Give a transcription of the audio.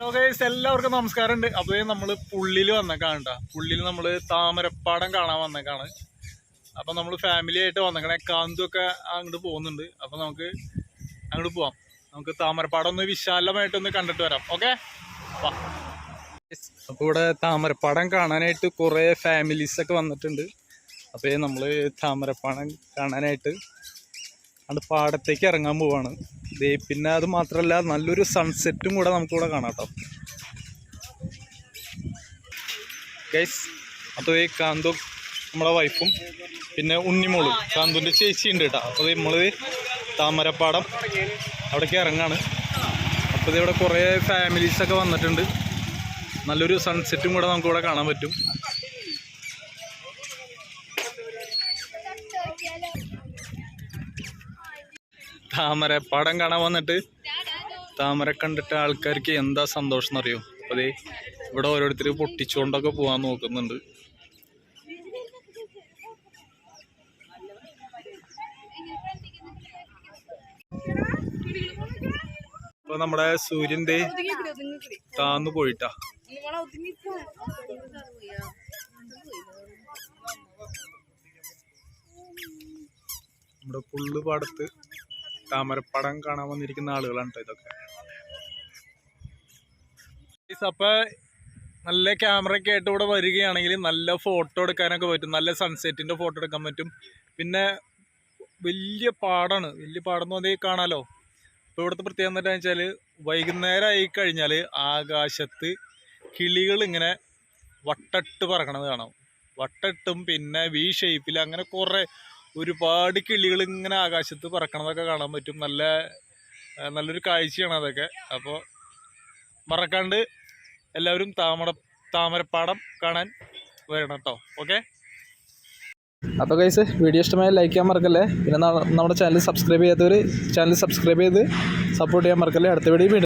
എല്ലാവർക്കും നമസ്കാരമുണ്ട്. അപ്പോൾ നമ്മൾ പുള്ളിയിൽ വന്നേക്കാണ് കേട്ടോ. പുള്ളിയിൽ നമ്മൾ താമരപ്പാടം കാണാൻ വന്നേക്കാണ്. അപ്പം നമ്മൾ ഫാമിലി ആയിട്ട് വന്നേക്കണേ. കാന്തൊക്കെ അങ്ങോട്ട് പോകുന്നുണ്ട്. അപ്പം നമുക്ക് അങ്ങോട്ട് പോവാം. നമുക്ക് താമരപ്പാടം ഒന്ന് വിശാലമായിട്ടൊന്ന് കണ്ടിട്ട് വരാം. ഓക്കെ. അപ്പോൾ ഇവിടെ താമരപ്പാടം കാണാനായിട്ട് കുറേ ഫാമിലീസൊക്കെ വന്നിട്ടുണ്ട്. അപ്പോൾ നമ്മൾ താമരപ്പാടം കാണാനായിട്ട് അത് പാടത്തേക്ക് ഇറങ്ങാൻ പോവാണ്. പിന്നെ അത് മാത്രമല്ല നല്ലൊരു സൺസെറ്റും കൂടെ നമുക്കിവിടെ കാണാം കേട്ടോ ഗൈസ്. അപ്പോൾ ഈ കാന്തു നമ്മളെ വൈഫും പിന്നെ ഉണ്ണിമോളും കാന്തുവിൻ്റെ ചേച്ചി ഉണ്ട് കേട്ടോ. അപ്പോൾ നമ്മൾ താമരപ്പാടം അവിടേക്ക് ഇറങ്ങാണ്. അപ്പോൾ ഇവിടെ കുറേ ഫാമിലീസൊക്കെ വന്നിട്ടുണ്ട്. നല്ലൊരു സൺസെറ്റും കൂടെ നമുക്കിവിടെ കാണാൻ പറ്റും. താമരപ്പാടം കാണാൻ വന്നിട്ട് താമര കണ്ടിട്ട് ആൾക്കാർക്ക് എന്താ സന്തോഷം എന്നറിയോ. അപ്പോൾ അതേ ഇവിടെ ഓരോരുത്തർ പൊട്ടിച്ചുകൊണ്ടൊക്കെ പോകാൻ നോക്കുന്നുണ്ട്. ഇപ്പൊ നമ്മുടെ സൂര്യന്റെ താന്നു പോയിട്ടാ. നമ്മുടെ പുള്ളു പാടത്ത് താമരപ്പാടം കാണാൻ വന്നിരിക്കുന്ന ആളുകളാണ് കേട്ടോ ഇതൊക്കെ. അപ്പൊ നല്ല ക്യാമറയൊക്കെ ആയിട്ട് ഇവിടെ വരികയാണെങ്കിൽ നല്ല ഫോട്ടോ എടുക്കാനൊക്കെ പറ്റും. നല്ല സൺസെറ്റിന്റെ ഫോട്ടോ എടുക്കാൻ പറ്റും. പിന്നെ വലിയ പാടമാണ്. വലിയ പാടം എന്ന് പറഞ്ഞാൽ കാണാലോ. ഇപ്പോൾ ഇവിടുത്തെ പ്രത്യേകത എന്താ വെച്ചാൽ വൈകുന്നേരം ആയി കഴിഞ്ഞാൽ ആകാശത്ത് കിളികൾ ഇങ്ങനെ വട്ടട്ട് പറക്കണത് കാണാം. വട്ടട്ടും പിന്നെ വി ഷേപ്പിൽ അങ്ങനെ കുറേ ഒരുപാട് കിളികൾ ഇങ്ങനെ ആകാശത്ത് പറക്കണതൊക്കെ കാണാൻ പറ്റും. നല്ലൊരു കാഴ്ചയാണ് അതൊക്കെ. അപ്പോൾ മറക്കാണ്ട് എല്ലാവരും താമരപ്പാടം കാണാൻ വരണം കേട്ടോ. ഓക്കെ. അപ്പോൾ ഗൈസ് വീഡിയോ ഇഷ്ടമായ ലൈക്ക് ചെയ്യാൻ മറക്കല്ലേ. പിന്നെ നമ്മുടെ ചാനൽ സബ്സ്ക്രൈബ് ചെയ്യാത്തവർ ചാനൽ സബ്സ്ക്രൈബ് ചെയ്ത് സപ്പോർട്ട് ചെയ്യാൻ മറക്കല്ലേ. അടുത്ത വീഡിയോ